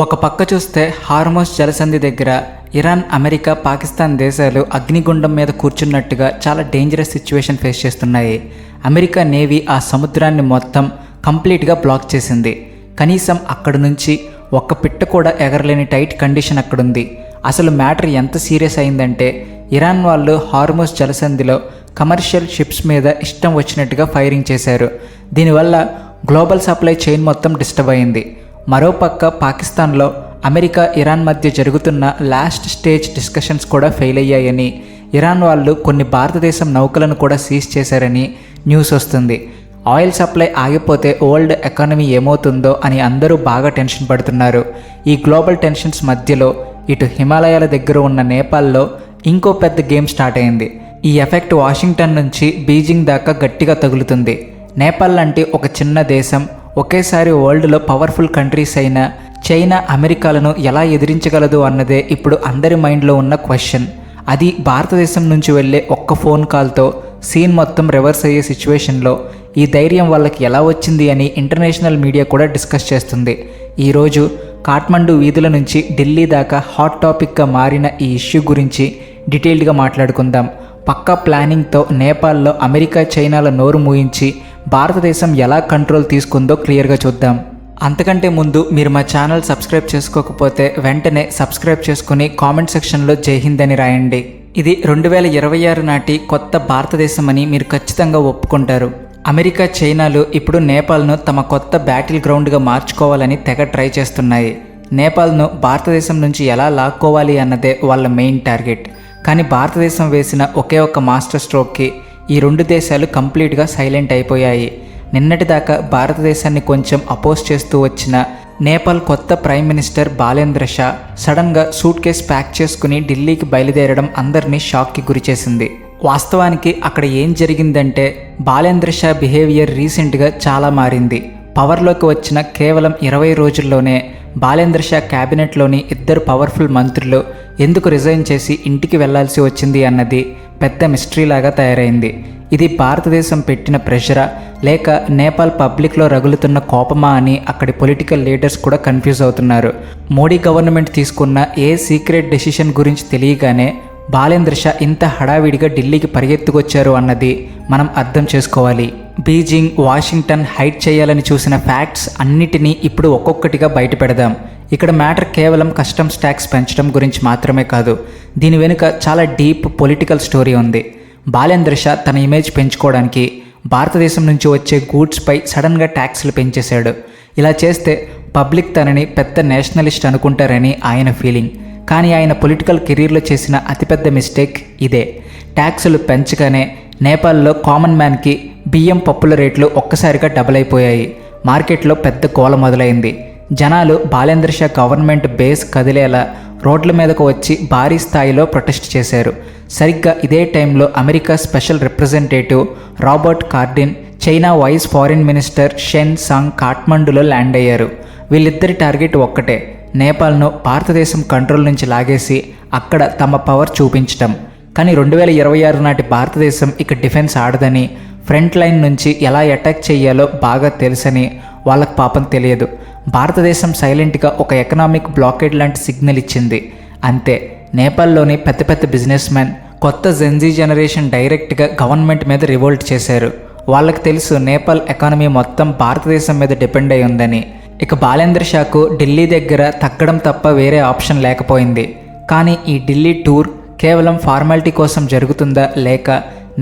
ఒక పక్క చూస్తే హార్మోస్ జలసంధి దగ్గర ఇరాన్, అమెరికా, పాకిస్తాన్ దేశాలు అగ్నిగుండం మీద కూర్చున్నట్టుగా చాలా డేంజరస్ సిచ్యువేషన్ ఫేస్ చేస్తున్నాయి. అమెరికా నేవీ ఆ సముద్రాన్ని మొత్తం కంప్లీట్గా బ్లాక్ చేసింది. కనీసం అక్కడి నుంచి ఒక్క పిట్ట కూడా ఎగరలేని టైట్ కండిషన్ అక్కడుంది. అసలు మ్యాటర్ ఎంత సీరియస్ అయిందంటే ఇరాన్ వాళ్ళు హార్మోస్ జలసంధిలో కమర్షియల్ షిప్స్ మీద ఇష్టం వచ్చినట్టుగా ఫైరింగ్ చేశారు. దీనివల్ల గ్లోబల్ సప్లై చైన్ మొత్తం డిస్టర్బ్ అయింది. మరోపక్క పాకిస్తాన్లో అమెరికా, ఇరాన్ మధ్య జరుగుతున్న లాస్ట్ స్టేజ్ డిస్కషన్స్ కూడా ఫెయిల్ అయ్యాయని, ఇరాన్ వాళ్ళు కొన్ని భారతదేశం నౌకలను కూడా సీజ్ చేశారని న్యూస్ వస్తుంది. ఆయిల్ సప్లై ఆగిపోతే వరల్డ్ ఎకానమీ ఏమవుతుందో అని అందరూ బాగా టెన్షన్ పడుతున్నారు. ఈ గ్లోబల్ టెన్షన్స్ మధ్యలో ఇటు హిమాలయాల దగ్గర ఉన్న నేపాల్లో ఇంకో పెద్ద గేమ్ స్టార్ట్ అయింది. ఈ ఎఫెక్ట్ వాషింగ్టన్ నుంచి బీజింగ్ దాకా గట్టిగా తగులుతుంది. నేపాల్ లాంటి ఒక చిన్న దేశం ఒకేసారి వరల్డ్లో పవర్ఫుల్ కంట్రీస్ అయిన చైనా, అమెరికాలను ఎలా ఎదిరించగలదు అన్నదే ఇప్పుడు అందరి మైండ్లో ఉన్న క్వశ్చన్. అది భారతదేశం నుంచి వెళ్ళే ఒక్క ఫోన్ కాల్తో సీన్ మొత్తం రివర్స్ అయ్యే సిచ్యువేషన్లో ఈ ధైర్యం వాళ్ళకి ఎలా వచ్చింది అని ఇంటర్నేషనల్ మీడియా కూడా డిస్కస్ చేస్తుంది. ఈరోజు కాఠ్మండు వీధుల నుంచి ఢిల్లీ దాకా హాట్ టాపిక్గా మారిన ఈ ఇష్యూ గురించి డీటెయిల్డ్గా మాట్లాడుకుందాం. పక్కా ప్లానింగ్తో నేపాల్లో అమెరికా, చైనాల నోరు మూయించి భారతదేశం ఎలా కంట్రోల్ తీసుకుందో క్లియర్గా చూద్దాం. అంతకంటే ముందు మీరు మా ఛానల్ సబ్స్క్రైబ్ చేసుకోకపోతే వెంటనే సబ్స్క్రైబ్ చేసుకుని కామెంట్ సెక్షన్లో జై హింద్ అని రాయండి. ఇది 2026 నాటి కొత్త భారతదేశం అని మీరు ఖచ్చితంగా ఒప్పుకుంటారు. అమెరికా, చైనాలు ఇప్పుడు నేపాల్ను తమ కొత్త బ్యాటిల్ గ్రౌండ్గా మార్చుకోవాలని తెగ ట్రై చేస్తున్నాయి. నేపాల్ను భారతదేశం నుంచి ఎలా లాక్కోవాలి అన్నదే వాళ్ళ మెయిన్ టార్గెట్. కానీ భారతదేశం వేసిన ఒకే ఒక్క మాస్టర్ స్ట్రోక్కి ఈ రెండు దేశాలు కంప్లీట్గా సైలెంట్ అయిపోయాయి. నిన్నటిదాకా భారతదేశాన్ని కొంచెం అపోజ్ చేస్తూ వచ్చిన నేపాల్ కొత్త ప్రైమ్ మినిస్టర్ బాలేంద్ర షా సడన్గా సూట్ కేస్ ప్యాక్ చేసుకుని ఢిల్లీకి బయలుదేరడం అందరినీ షాక్కి గురిచేసింది. వాస్తవానికి అక్కడ ఏం జరిగిందంటే బాలేంద్ర షా బిహేవియర్ రీసెంట్గా చాలా మారింది. పవర్లోకి వచ్చిన కేవలం 20 రోజుల్లోనే బాలేంద్ర షా క్యాబినెట్లోని 2 పవర్ఫుల్ మంత్రులు ఎందుకు రిజైన్ చేసి ఇంటికి వెళ్లాల్సి వచ్చింది అన్నది పెద్ద మిస్టరీలాగా తయారైంది. ఇది భారతదేశం పెట్టిన ప్రెషరా లేక నేపాల్ పబ్లిక్లో రగులుతున్న కోపమా అని అక్కడి పొలిటికల్ లీడర్స్ కూడా కన్ఫ్యూజ్ అవుతున్నారు. మోడీ గవర్నమెంట్ తీసుకున్న ఏ సీక్రెట్ డెసిషన్ గురించి తెలియగానే బాలేంద్ర షా ఇంత హడావిడిగా ఢిల్లీకి పరిగెత్తుకొచ్చారు అన్నది మనం అర్థం చేసుకోవాలి. బీజింగ్, వాషింగ్టన్ హైడ్ చేయాలని చూసిన ఫ్యాక్ట్స్ అన్నిటినీ ఇప్పుడు ఒక్కొక్కటిగా బయట పెడదాం. ఇక్కడ మ్యాటర్ కేవలం కస్టమ్స్ ట్యాక్స్ పెంచడం గురించి మాత్రమే కాదు. దీని వెనుక చాలా డీప్ పొలిటికల్ స్టోరీ ఉంది. బాలేంద్ర షా తన ఇమేజ్ పెంచుకోవడానికి భారతదేశం నుంచి వచ్చే గూడ్స్పై సడన్గా ట్యాక్స్లు పెంచేశాడు. ఇలా చేస్తే పబ్లిక్ తనని పెద్ద నేషనలిస్ట్ అనుకుంటారని ఆయన ఫీలింగ్. కానీ ఆయన పొలిటికల్ కెరీర్లో చేసిన అతిపెద్ద మిస్టేక్ ఇదే. ట్యాక్సులు పెంచగానే నేపాల్లో కామన్ మ్యాన్కి బియ్యం, పప్పుల రేట్లు ఒక్కసారిగా డబుల్ అయిపోయాయి. మార్కెట్లో పెద్ద గోల మొదలైంది. జనాలు బాలేంద్ర షా గవర్నమెంట్ బేస్ కదిలేలా రోడ్ల మీదకు వచ్చి భారీ స్థాయిలో ప్రొటెస్ట్ చేశారు. సరిగ్గా ఇదే టైంలో America special representative Robert Cardin, China vice foreign minister Shen Song కాఠ్మండులో ల్యాండ్ అయ్యారు. వీళ్ళిద్దరి టార్గెట్ ఒక్కటే, నేపాల్ను భారతదేశం కంట్రోల్ నుంచి లాగేసి అక్కడ తమ పవర్ చూపించటం. కానీ 2026 నాటి భారతదేశం ఇక డిఫెన్స్ ఆడదని, ఫ్రంట్ లైన్ నుంచి ఎలా అటాక్ చేయాలో బాగా తెలుసని వాళ్ళకు పాపం తెలియదు. భారతదేశం సైలెంట్గా ఒక ఎకనామిక్ బ్లాకేడ్ లాంటి సిగ్నల్ ఇచ్చింది. అంతే, నేపాల్లోని పెద్ద పెద్ద బిజినెస్ మ్యాన్, కొత్త జెన్జీ జనరేషన్ డైరెక్ట్గా గవర్నమెంట్ మీద రివోల్ట్ చేశారు. వాళ్ళకి తెలుసు నేపాల్ ఎకానమీ మొత్తం భారతదేశం మీద డిపెండ్ అయి ఉందని. ఇక బాలేంద్ర షాకు ఢిల్లీ దగ్గర తగ్గడం తప్ప వేరే ఆప్షన్ లేకపోయింది. కానీ ఈ ఢిల్లీ టూర్ కేవలం ఫార్మాలిటీ కోసం జరుగుతుందా లేక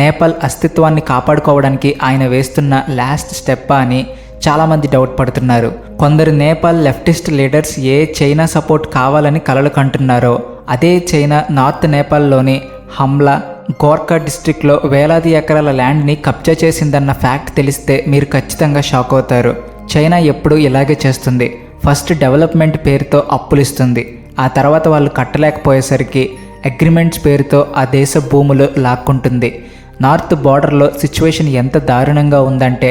నేపాల్ అస్తిత్వాన్ని కాపాడుకోవడానికి ఆయన వేస్తున్న లాస్ట్ స్టెప్పా అని చాలామంది డౌట్ పడుతున్నారు. కొందరు నేపాల్ లెఫ్టిస్ట్ లీడర్స్ ఏ చైనా సపోర్ట్ కావాలని కలలు కంటున్నారో అదే చైనా నార్త్ నేపాల్లోని హమ్లా, గోర్ఖా డిస్ట్రిక్ట్లో వేలాది ఎకరాల ల్యాండ్ని కబ్జా చేసిందన్న ఫ్యాక్ట్ తెలిస్తే మీరు ఖచ్చితంగా షాక్ అవుతారు. చైనా ఎప్పుడూ ఇలాగే చేస్తుంది. ఫస్ట్ డెవలప్మెంట్ పేరుతో అప్పులు ఇస్తుంది. ఆ తర్వాత వాళ్ళు కట్టలేకపోయేసరికి అగ్రిమెంట్స్ పేరుతో ఆ దేశ భూములు లాక్కుంటుంది. నార్త్ బార్డర్లో సిచ్యువేషన్ ఎంత దారుణంగా ఉందంటే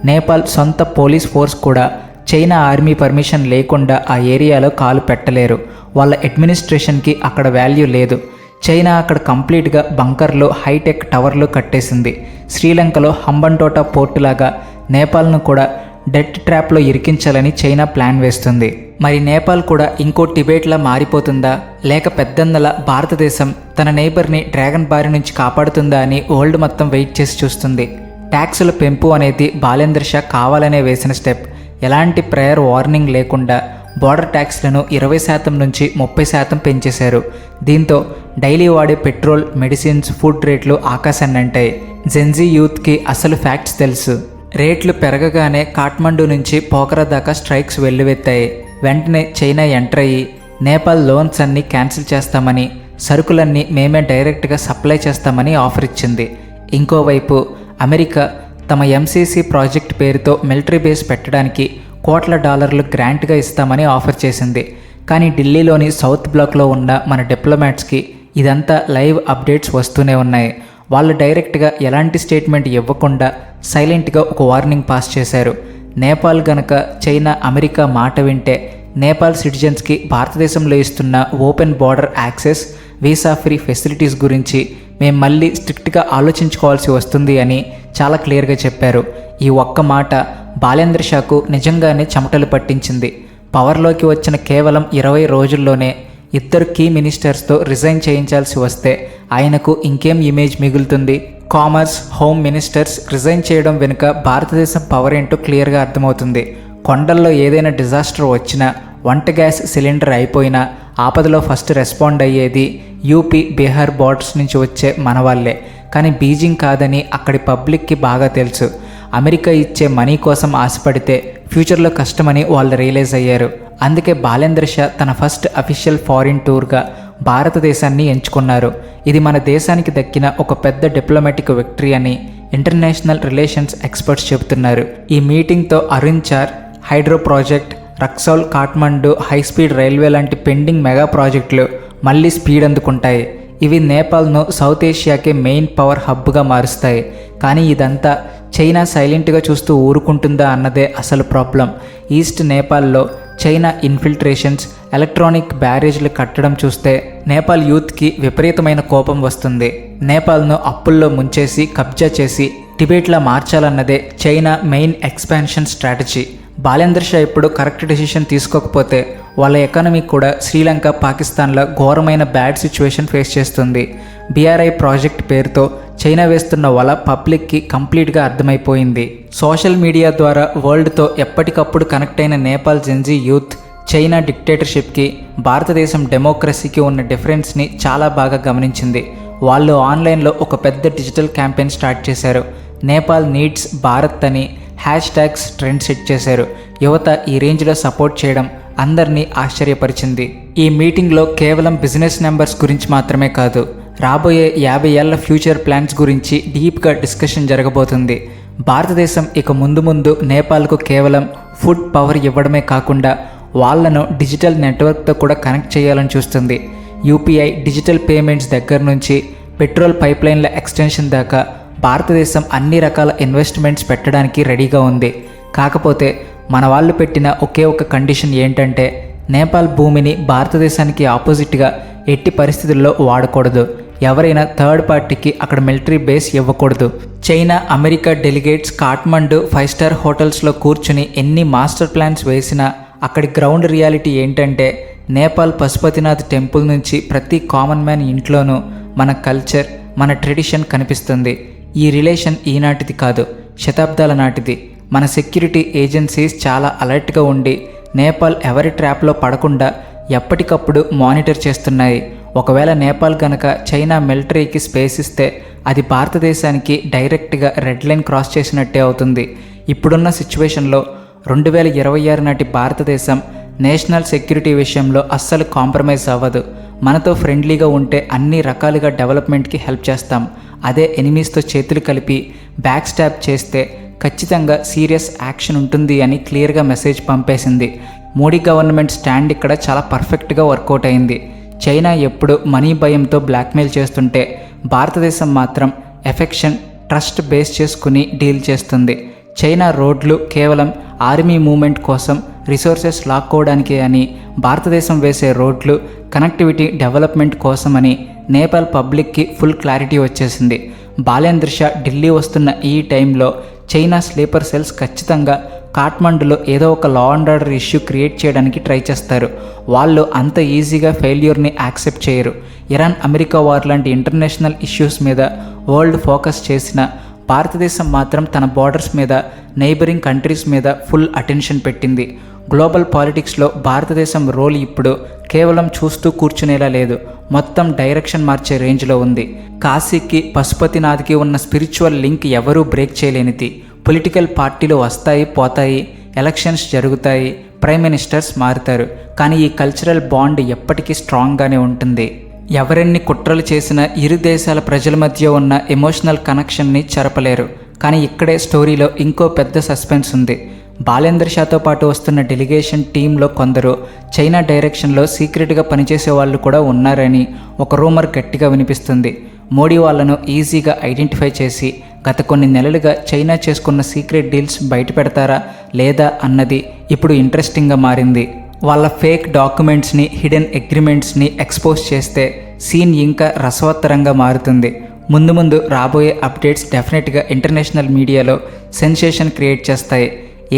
నేపాల్ సొంత పోలీస్ ఫోర్స్ కూడా చైనా ఆర్మీ పర్మిషన్ లేకుండా ఆ ఏరియాలో కాలు పెట్టలేరు. వాళ్ళ అడ్మినిస్ట్రేషన్కి అక్కడ వాల్యూ లేదు. చైనా అక్కడ కంప్లీట్గా బంకర్లు, హైటెక్ టవర్లు కట్టేసింది. శ్రీలంకలో హంబంటోటా పోర్టులాగా నేపాల్ను కూడా డెట్ ట్రాప్లో ఇరికించాలని చైనా ప్లాన్ వేస్తుంది. మరి నేపాల్ కూడా ఇంకో టిబెట్లా మారిపోతుందా, లేక పెద్దందల భారతదేశం తన నైబర్ని డ్రాగన్ బారి నుంచి కాపాడుతుందా అని వరల్డ్ మొత్తం వెయిట్ చేసి చూస్తుంది. ట్యాక్సుల పెంపు అనేది బాలేంద్ర షా కావాలనే వేసిన స్టెప్. ఎలాంటి ప్రయర్ వార్నింగ్ లేకుండా బోర్డర్ ట్యాక్స్లను 20% నుంచి 30% పెంచేశారు. దీంతో డైలీ వాడే పెట్రోల్, మెడిసిన్స్, ఫుడ్ రేట్లు ఆకాశాన్ని అంటాయి. జెన్జీ యూత్కి అసలు ఫ్యాక్ట్స్ తెలుసు. రేట్లు పెరగగానే కాఠ్మండూ నుంచి పోఖరా దాకా స్ట్రైక్స్ వెల్లువెత్తాయి. వెంటనే చైనా ఎంటర్ అయ్యి నేపాల్ లోన్స్ అన్నీ క్యాన్సిల్ చేస్తామని, సరుకులన్నీ మేమే డైరెక్ట్గా సప్లై చేస్తామని ఆఫర్ ఇచ్చింది. ఇంకోవైపు అమెరికా తమ ఎంసీసీ ప్రాజెక్ట్ పేరుతో మిలిటరీ బేస్ పెట్టడానికి $1,00,00,000 గ్రాంట్గా ఇస్తామని ఆఫర్ చేసింది. కానీ ఢిల్లీలోని సౌత్ బ్లాక్లో ఉన్న మన డిప్లొమాట్స్కి ఇదంతా లైవ్ అప్డేట్స్ వస్తూనే ఉన్నాయి. వాళ్ళు డైరెక్ట్గా ఎలాంటి స్టేట్మెంట్ ఇవ్వకుండా సైలెంట్గా ఒక వార్నింగ్ పాస్ చేశారు. నేపాల్ గనక చైనా, అమెరికా మాట వింటే నేపాల్ సిటిజన్స్కి భారతదేశంలో ఇస్తున్న open border access, visa free facilities గురించి మేము మళ్ళీ స్ట్రిక్ట్గా ఆలోచించుకోవాల్సి వస్తుంది అని చాలా క్లియర్గా చెప్పారు. ఈ ఒక్క మాట బాలేంద్ర షాకు నిజంగానే చెమటలు పట్టించింది. పవర్లోకి వచ్చిన కేవలం 20 రోజుల్లోనే 2 కీ మినిస్టర్స్తో రిజైన్ చేయించాల్సి వస్తే ఆయనకు ఇంకేం ఇమేజ్ మిగులుతుంది? కామర్స్, హోమ్ మినిస్టర్స్ రిజైన్ చేయడం వెనుక భారతదేశం పవర్ ఏంటో క్లియర్గా అర్థమవుతుంది. కొండల్లో ఏదైనా డిజాస్టర్ వచ్చినా, వంట గ్యాస్ సిలిండర్ అయిపోయినా ఆపదలో ఫస్ట్ రెస్పాండ్ అయ్యేది యూపీ, బీహార్ బోర్డర్స్ నుంచి వచ్చే మనవాళ్లే. కానీ బీజింగ్ కాదని అక్కడి పబ్లిక్కి బాగా తెలుసు. అమెరికా ఇచ్చే మనీ కోసం ఆశపడితే ఫ్యూచర్లో కష్టమని వాళ్ళు రియలైజ్ అయ్యారు. అందుకే బాలేంద్ర షా తన ఫస్ట్ అఫీషియల్ ఫారిన్ టూర్గా భారతదేశాన్ని ఎంచుకున్నారు. ఇది మన దేశానికి దక్కిన ఒక పెద్ద డిప్లొమాటిక్ విక్టరీ అని ఇంటర్నేషనల్ రిలేషన్స్ ఎక్స్పర్ట్స్ చెబుతున్నారు. ఈ మీటింగ్తో అరుణ్చార్ hydro project, Raxaul Kathmandu high speed railway లాంటి పెండింగ్ మెగా ప్రాజెక్టులు మళ్ళీ స్పీడ్ అందుకుంటాయి. ఇవి నేపాల్ను సౌత్ ఏషియాకే మెయిన్ పవర్ హబ్గా మారుస్తాయి. కానీ ఇదంతా చైనా సైలెంట్గా చూస్తూ ఊరుకుంటుందా అన్నదే అసలు ప్రాబ్లం. ఈస్ట్ నేపాల్లో చైనా ఇన్ఫిల్ట్రేషన్స్, ఎలక్ట్రానిక్ బ్యారేజ్లు కట్టడం చూస్తే నేపాల్ యూత్కి విపరీతమైన కోపం వస్తుంది. నేపాల్ను అప్పుల్లో ముంచేసి కబ్జా చేసి టిబెట్లా మార్చాలన్నదే China main expansion strategy. Balendra Shah ఇప్పుడు కరెక్ట్ డెసిషన్ తీసుకోకపోతే వాళ్ళ ఎకానమీ కూడా శ్రీలంక, పాకిస్తాన్ల ఘోరమైన బ్యాడ్ సిచ్యువేషన్ ఫేస్ చేస్తుంది. బీఆర్ఐ ప్రాజెక్ట్ పేరుతో చైనా వేస్తున్న వల పబ్లిక్కి కంప్లీట్గా అర్థమైపోయింది. సోషల్ మీడియా ద్వారా వరల్డ్తో ఎప్పటికప్పుడు కనెక్ట్ అయిన నేపాల్ జెన్జీ యూత్ చైనా డిక్టేటర్షిప్కి, భారతదేశం డెమోక్రసీకి ఉన్న డిఫరెన్స్ని చాలా బాగా గమనించింది. వాళ్ళు ఆన్లైన్లో ఒక పెద్ద డిజిటల్ క్యాంపెయిన్ స్టార్ట్ చేశారు. నేపాల్ నీడ్స్ భారత్ అని హ్యాష్ట్యాగ్స్ ట్రెండ్ సెట్ చేశారు. యువత ఈ రేంజ్లో సపోర్ట్ చేయడం అందరినీ ఆశ్చర్యపరిచింది. ఈ మీటింగ్లో కేవలం బిజినెస్ నెంబర్స్ గురించి మాత్రమే కాదు, రాబోయే 50 ఏళ్ల ఫ్యూచర్ ప్లాన్స్ గురించి డీప్గా డిస్కషన్ జరగబోతుంది. భారతదేశం ఇక ముందు నేపాల్కు కేవలం ఫుడ్ పవర్ ఇవ్వడమే కాకుండా వాళ్లను డిజిటల్ నెట్వర్క్తో కూడా కనెక్ట్ చేయాలని చూస్తుంది. యూపీఐ, డిజిటల్ పేమెంట్స్ దగ్గర నుంచి పెట్రోల్ పైప్లైన్ల ఎక్స్టెన్షన్ దాకా భారతదేశం అన్ని రకాల ఇన్వెస్ట్మెంట్స్ పెట్టడానికి రెడీగా ఉంది. కాకపోతే మన వాళ్ళు పెట్టిన ఒకే ఒక కండిషన్ ఏంటంటే నేపాల్ భూమిని భారతదేశానికి ఆపోజిట్గా ఎట్టి పరిస్థితుల్లో వాడకూడదు. ఎవరైనా థర్డ్ పార్టీకి అక్కడ మిలిటరీ బేస్ ఇవ్వకూడదు. China, America delegates Kathmandu 5 star హోటల్స్లో కూర్చుని ఎన్ని మాస్టర్ ప్లాన్స్ వేసినా అక్కడి గ్రౌండ్ రియాలిటీ ఏంటంటే నేపాల్ పశుపతినాథ్ టెంపుల్ నుంచి ప్రతి కామన్ మ్యాన్ ఇంట్లోనూ మన కల్చర్, మన ట్రెడిషన్ కనిపిస్తుంది. ఈ రిలేషన్ ఈనాటిది కాదు, శతాబ్దాల నాటిది. మన సెక్యూరిటీ ఏజెన్సీస్ చాలా అలర్ట్గా ఉండి నేపాల్ ఎవరి ట్రాప్లో పడకుండా ఎప్పటికప్పుడు మానిటర్ చేస్తున్నాయి. ఒకవేళ నేపాల్ గనక చైనా మిలిటరీకి స్పేస్ ఇస్తే అది భారతదేశానికి డైరెక్ట్గా రెడ్ లైన్ క్రాస్ చేసినట్టే అవుతుంది. ఇప్పుడున్న సిచ్యువేషన్లో 2026 నాటి భారతదేశం నేషనల్ సెక్యూరిటీ విషయంలో అస్సలు కాంప్రమైజ్ అవ్వదు. మనతో ఫ్రెండ్లీగా ఉంటే అన్ని రకాలుగా డెవలప్మెంట్కి హెల్ప్ చేస్తాం. అదే ఎనిమీస్తో చేతులు కలిపి బ్యాక్ స్టాప్ చేస్తే ఖచ్చితంగా సీరియస్ యాక్షన్ ఉంటుంది అని క్లియర్గా మెసేజ్ పంపేసింది. మోడీ గవర్నమెంట్ స్టాండ్ ఇక్కడ చాలా పర్ఫెక్ట్గా వర్కౌట్ అయింది. చైనా ఎప్పుడు మనీ భయంతో బ్లాక్మెయిల్ చేస్తుంటే భారతదేశం మాత్రం ఎఫెక్షన్, ట్రస్ట్ బేస్ చేసుకుని డీల్ చేస్తుంది. చైనా రోడ్లు కేవలం ఆర్మీ మూవ్మెంట్ కోసం, రిసోర్సెస్ లాక్కోవడానికే అని, భారతదేశం వేసే రోడ్లు కనెక్టివిటీ డెవలప్మెంట్ కోసమని నేపాల్ పబ్లిక్కి ఫుల్ క్లారిటీ వచ్చేసింది. బాలేంద్ర షా ఢిల్లీ వస్తున్న ఈ టైంలో చైనా స్లీపర్ సెల్స్ ఖచ్చితంగా కాఠ్మండులో ఏదో ఒక law and order issue create చేయడానికి ట్రై చేస్తారు. వాళ్ళు అంత ఈజీగా ఫెయిల్యూర్ని యాక్సెప్ట్ చేయరు. ఇరాన్ అమెరికా వార్ లాంటి ఇంటర్నేషనల్ ఇష్యూస్ మీద వరల్డ్ ఫోకస్ చేసిన భారతదేశం మాత్రం తన బార్డర్స్ మీద, నైబరింగ్ కంట్రీస్ మీద ఫుల్ అటెన్షన్ పెట్టింది. గ్లోబల్ పాలిటిక్స్లో భారతదేశం రోల్ ఇప్పుడు కేవలం చూస్తూ కూర్చునేలా లేదు, మొత్తం డైరెక్షన్ మార్చే రేంజ్లో ఉంది. కాశీకి పశుపతినాథ్కి ఉన్న స్పిరిచువల్ లింక్ ఎవరూ బ్రేక్ చేయలేనిది. పొలిటికల్ పార్టీలు వస్తాయి పోతాయి, ఎలక్షన్స్ జరుగుతాయి, ప్రైమ్ మినిస్టర్స్ మారుతారు, కానీ ఈ కల్చరల్ బాండ్ ఎప్పటికీ స్ట్రాంగ్గానే ఉంటుంది. ఎవరెన్ని కుట్రలు చేసినా ఇరు దేశాల ప్రజల మధ్య ఉన్న ఎమోషనల్ కనెక్షన్ని చెరపలేరు. కానీ ఇక్కడే స్టోరీలో ఇంకో పెద్ద సస్పెన్స్ ఉంది. బాలేందర్ షాతో పాటు వస్తున్న డెలిగేషన్ టీంలో కొందరు చైనా డైరెక్షన్లో సీక్రెట్గా పనిచేసే వాళ్ళు కూడా ఉన్నారని ఒక రూమర్ గట్టిగా వినిపిస్తుంది. మోడీ వాళ్ళను ఈజీగా ఐడెంటిఫై చేసి గత కొన్ని నెలలుగా చైనా చేసుకున్న సీక్రెట్ డీల్స్ బయట పెడతారా లేదా అన్నది ఇప్పుడు ఇంట్రెస్టింగ్గా మారింది. వాళ్ళ ఫేక్ డాక్యుమెంట్స్ని, హిడెన్ అగ్రిమెంట్స్ని ఎక్స్పోజ్ చేస్తే సీన్ ఇంకా రసవత్తరంగా మారుతుంది. ముందు ముందు రాబోయే అప్డేట్స్ డెఫినెట్గా ఇంటర్నేషనల్ మీడియాలో సెన్సేషన్ క్రియేట్ చేస్తాయి.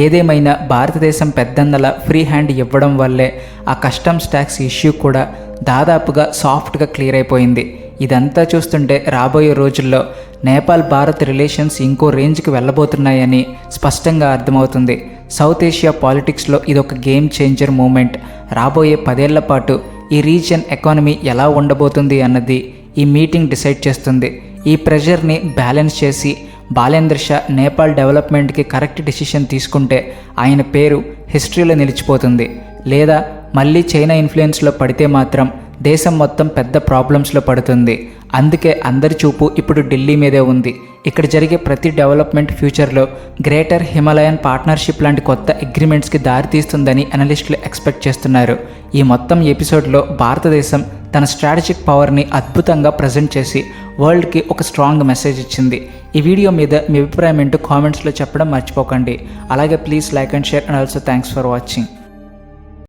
ఏదేమైనా భారతదేశం పెద్దందల ఫ్రీ హ్యాండ్ ఇవ్వడం వల్లే ఆ కస్టమ్స్ ట్యాక్స్ ఇష్యూ కూడా దాదాపుగా సాఫ్ట్గా క్లియర్ అయిపోయింది. ఇదంతా చూస్తుంటే రాబోయే రోజుల్లో నేపాల్ భారత్ రిలేషన్స్ ఇంకో రేంజ్కి వెళ్ళబోతున్నాయని స్పష్టంగా అర్థమవుతుంది. సౌత్ ఏషియా పాలిటిక్స్లో ఇదొక గేమ్ చేంజర్ మూమెంట్. రాబోయే 10 ఏళ్ల పాటు ఈ రీజియన్ ఎకానమీ ఎలా ఉండబోతుంది అన్నది ఈ మీటింగ్ డిసైడ్ చేస్తుంది. ఈ ప్రెషర్ని బ్యాలెన్స్ చేసి బాలేందర్ షా నేపాల్ డెవలప్మెంట్కి కరెక్ట్ డెసిషన్ తీసుకుంటే ఆయన పేరు హిస్టరీలో నిలిచిపోతుంది. లేదా మళ్ళీ చైనా ఇన్ఫ్లుయెన్స్లో పడితే మాత్రం దేశం మొత్తం పెద్ద ప్రాబ్లమ్స్లో పడుతుంది. అందుకే అందరి చూపు ఇప్పుడు ఢిల్లీ మీదే ఉంది. ఇక్కడ జరిగే ప్రతి డెవలప్మెంట్ ఫ్యూచర్లో గ్రేటర్ హిమాలయన్ పార్ట్నర్షిప్ లాంటి కొత్త అగ్రిమెంట్స్కి దారితీస్తుందని అనలిస్టులు ఎక్స్పెక్ట్ చేస్తున్నారు. ఈ మొత్తం ఎపిసోడ్లో భారతదేశం తన స్ట్రాటజిక్ పవర్ని అద్భుతంగా ప్రజెంట్ చేసి వరల్డ్కి ఒక స్ట్రాంగ్ మెసేజ్ ఇచ్చింది. ఈ వీడియో మీద మీ అభిప్రాయం ఏంటో కామెంట్స్లో చెప్పడం మర్చిపోకండి. అలాగే please like and share and also thanks for watching.